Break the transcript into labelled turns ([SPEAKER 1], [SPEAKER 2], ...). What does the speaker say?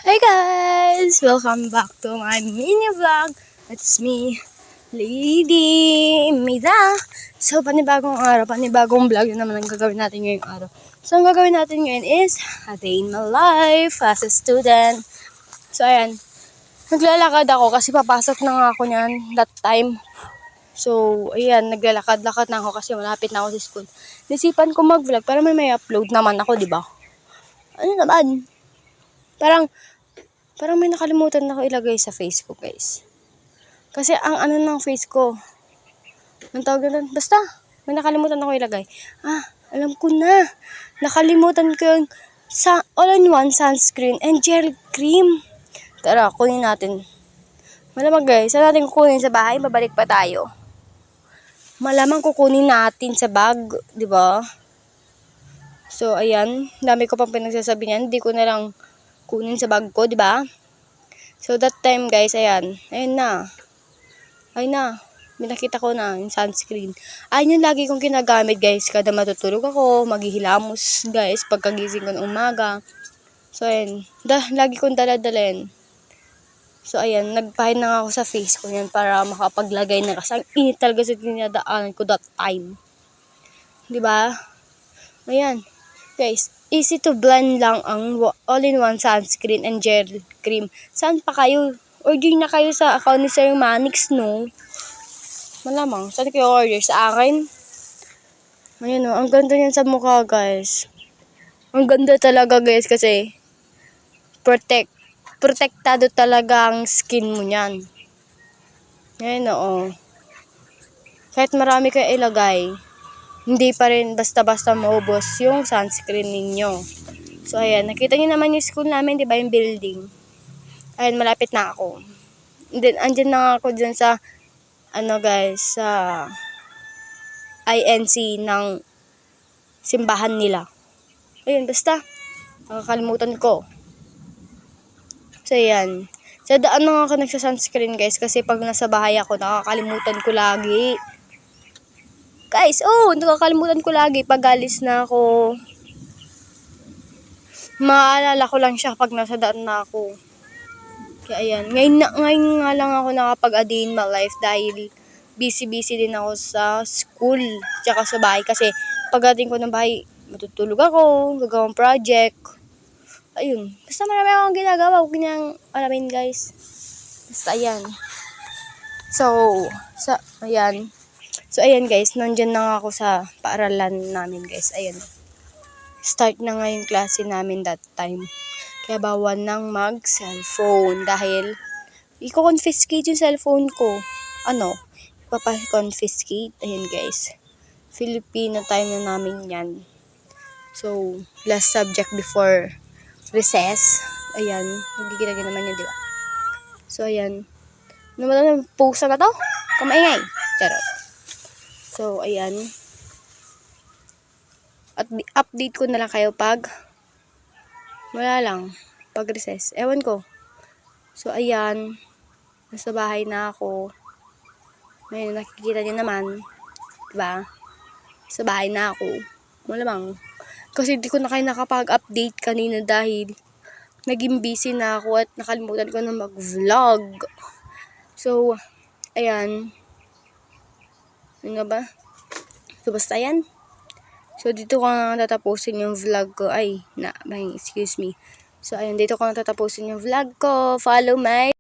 [SPEAKER 1] Hey guys! Welcome back to my mini vlog. It's me, Lady Mida. So, panibagong araw, panibagong vlog yun naman ang gagawin natin ngayong araw. So, ang gagawin natin ngayon is a day in my life as a student. So, ayan. Naglalakad ako kasi papasok na nga ako niyan that time. So, ayan, naglalakad-lakad na ako kasi malapit na ako sa school. Nisipan ko mag-vlog para may upload naman ako, di ba? Ano naman? Parang may nakalimutan na ako ilagay sa face ko, guys. Kasi ang ano ng face ko, ang tawag na, basta, may nakalimutan ako ilagay. Alam ko na. Nakalimutan ko yung all-in-one sunscreen and gel cream. Tara, kunin natin. Malamang guys, saan natin kukunin sa bahay? Babalik pa tayo. Malamang kukunin natin sa bag, di ba? So, ayan. Dami ko pang pinagsasabi niyan. Hindi ko na lang kunin sa bag ko, di ba? So, that time, guys, ayan. Ayun na. May nakita ko na yung sunscreen. Ayun yung lagi kong ginagamit, guys. Kada matutulog ako, maghihilamos, guys, pagkagising ko ng umaga. So, ayan. Lagi kong daladalhin. So, ayan. Nagpahin na ako sa face ko yan para makapaglagay na. Kasi ang init talaga sa tinadaanan ko that time. Diba? Ayan. Guys, easy to blend lang ang all-in-one sunscreen and gel cream. Saan pa kayo? Order na kayo sa account ni Sir Manix, no? Malamang. Saan kayo order? Sa akin? Ayun, no? Ang ganda niyan sa mukha, guys. Ang ganda talaga, guys, kasi protektado talaga ang skin mo niyan. Ayun, no? Kahit marami kayo ilagay, hindi pa rin basta-basta maubos yung sunscreen ninyo. So, ayan. Nakita niyo naman yung school namin, di ba? Yung building. Ayan, malapit na ako. And then, andyan na ako dyan sa, guys, sa INC ng simbahan nila. Ayun, basta. Nakakalimutan ko. So, ayan. Sa daan na ako nagsa-sunscreen, guys, kasi pag nasa bahay ako, nakakalimutan ko lagi. Guys, nakakalimutan ko lagi pag alis na ako. Maalala ko lang siya pag nasa daan na ako. Kaya ayan, ngayon nga lang ako nakapag-a day in my life dahil busy din ako sa school tsaka sa bahay kasi pagdating ko ng bahay, matutulog ako, gagawang project. Ayun, basta marami akong ginagawa, huwag niyang alamin, guys. Basta ayan. Ayan guys, nandyan na nga ako sa paaralan namin, guys. Ayan. Start na nga yung klase namin that time. Kaya bawal nang mag-cellphone dahil i-confiscate yung cellphone ko. Ipapa-confiscate. Ayan guys. Filipino time na namin yan. So, last subject before recess. Ayan. Nagigilagay naman yun, di ba? So, ayan. Ano ba ito? Pusa na to? Kumaingay. Charot. So, ayan. At update ko na lang kayo pag wala lang. Pag recess. Ewan ko. So, ayan. Nasa bahay na ako. Ngayon, nakikita niyo naman. Diba? Sa bahay na ako. Malamang. Kasi hindi ko na kayo nakapag-update kanina dahil naging busy na ako at nakalimutan ko na mag-vlog. So, ayan. Ano nga ba? So, basta yan. So, dito ko na tatapusin yung vlog ko. Excuse me. So, ayun, dito ko na tatapusin yung vlog ko. Follow my